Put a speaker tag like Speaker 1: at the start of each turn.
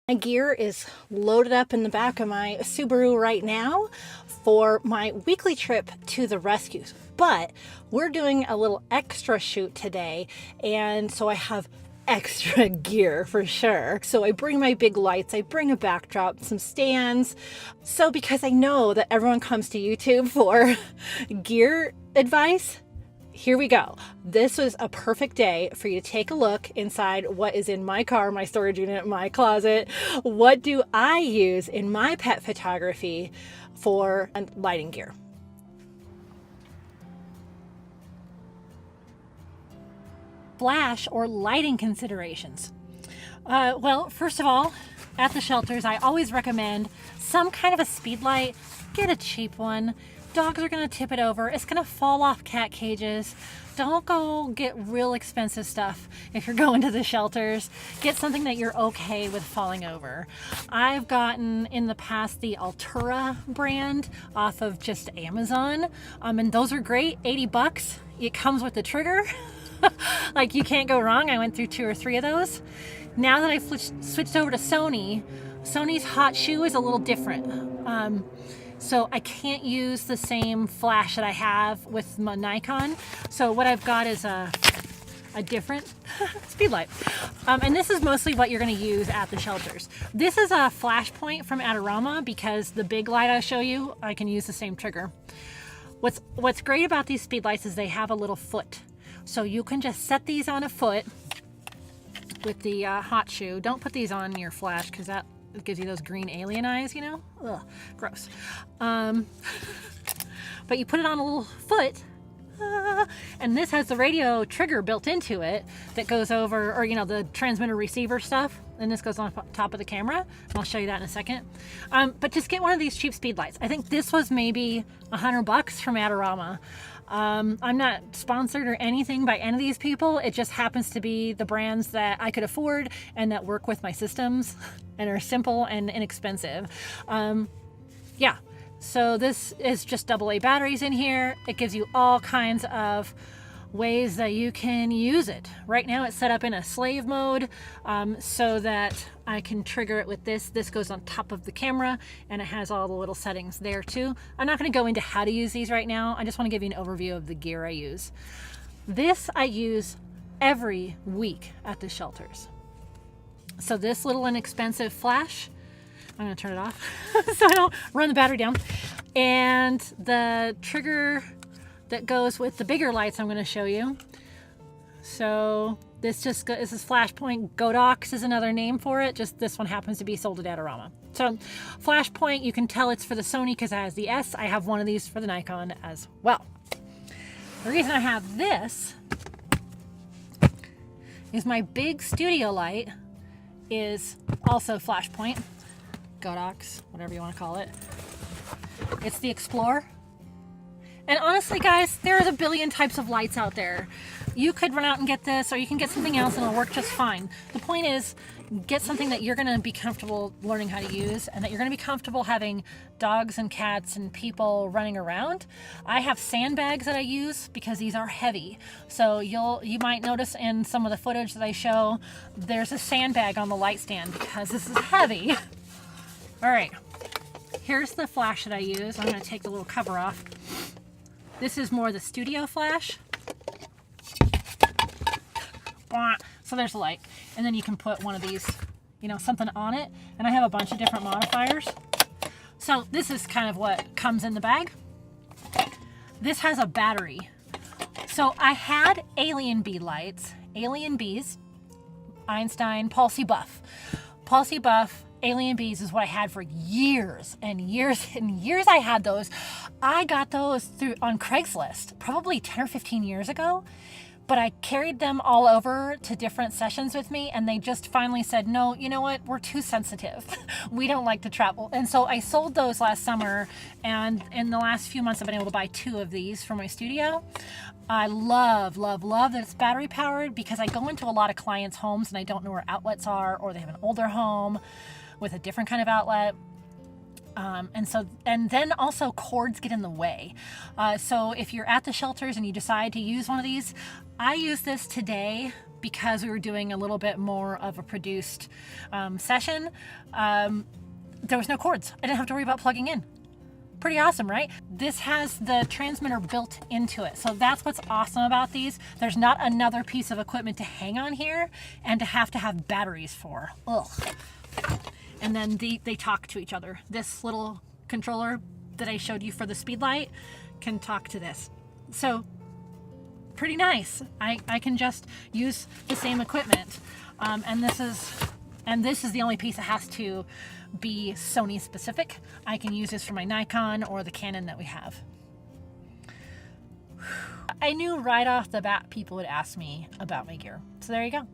Speaker 1: My gear is loaded up in the back of my Subaru right now for my weekly trip to the rescues, but we're doing a little extra shoot today, and so I have extra gear for sure. So I bring my big lights, I bring a backdrop, some stands. So because I know that everyone comes to YouTube for gear advice, here we go. This was a perfect day for you to take a look inside what is in my car, my storage unit, my closet. What do I use in my pet photography for lighting gear? Flash or lighting considerations. Well, first of all, at the shelters, I always recommend some kind of a speed light. Get a cheap one. Dogs are gonna tip it over. It's gonna fall off cat cages. Don't go get real expensive stuff if you're going to the shelters. Get something that you're okay with falling over. I've gotten in the past the Altura brand off of just Amazon, and those are great. 80 bucks. It comes with the trigger. Like, you can't go wrong. I went through 2 or 3 of those. Now that I've switched over to Sony's hot shoe is a little different. So I can't use the same flash that I have with my Nikon. So what I've got is a different speed light. And this is mostly what you're going to use at the shelters. This is a flash point from Adorama because the big light I show you, I can use the same trigger. What's great about these speed lights is they have a little foot. So you can just set these on a foot with the hot shoe. Don't put these on your flash because that gives you those green alien eyes, you know? Ugh, gross. But you put it on a little foot, and this has the radio trigger built into it that goes over, or the transmitter receiver stuff, and this goes on top of the camera, and I'll show you that in a second. But just get one of these cheap speed lights. I think this was maybe $100 from Adorama. I'm not sponsored or anything by any of these people. It just happens to be the brands that I could afford and that work with my systems and are simple and inexpensive. Yeah, so this is just AA batteries in here. It gives you all kinds of ways that you can use it. Right now it's set up in a slave mode so that I can trigger it with this. This goes on top of the camera and it has all the little settings there too. I'm not going to go into how to use these right now. I just want to give you an overview of the gear I use. This I use every week at the shelters. So this little inexpensive flash, I'm going to turn it off so I don't run the battery down. And the trigger that goes with the bigger lights I'm going to show you. So this is Flashpoint. Godox is another name for it. Just this one happens to be sold at Adorama. So Flashpoint, you can tell it's for the Sony because it has the S. I have one of these for the Nikon as well. The reason I have this is my big studio light is also Flashpoint. Godox, whatever you want to call it. It's the Explorer. And honestly, guys, there's a billion types of lights out there. You could run out and get this, or you can get something else and it'll work just fine. The point is, get something that you're gonna be comfortable learning how to use and that you're gonna be comfortable having dogs and cats and people running around. I have sandbags that I use because these are heavy. So you might notice in some of the footage that I show, there's a sandbag on the light stand because this is heavy. All right, here's the flash that I use. I'm gonna take the little cover off. This is more the studio flash. So there's the light. And then you can put one of these, something on it. And I have a bunch of different modifiers. So this is kind of what comes in the bag. This has a battery. So I had Alien Bee lights, Alien Bees, Einstein, Palsy Buff. Palsy Buff, Alien Bees is what I had for years and years and years. I had those. I got those on Craigslist probably 10 or 15 years ago, but I carried them all over to different sessions with me and they just finally said, no, you know what? We're too sensitive. We don't like to travel. And so I sold those last summer, and in the last few months I've been able to buy 2 of these for my studio. I love, love, love that it's battery powered because I go into a lot of clients' homes and I don't know where outlets are, or they have an older home with a different kind of outlet. And then also cords get in the way. So if you're at the shelters and you decide to use one of these, I used this today because we were doing a little bit more of a produced session. There was no cords. I didn't have to worry about plugging in. Pretty awesome, right? This has the transmitter built into it. So that's what's awesome about these. There's not another piece of equipment to hang on here and to have batteries for. Ugh. And then they talk to each other. This little controller that I showed you for the Speedlight can talk to this. So pretty nice. I can just use the same equipment. And this is the only piece that has to be Sony specific. I can use this for my Nikon or the Canon that we have. I knew right off the bat people would ask me about my gear. So there you go.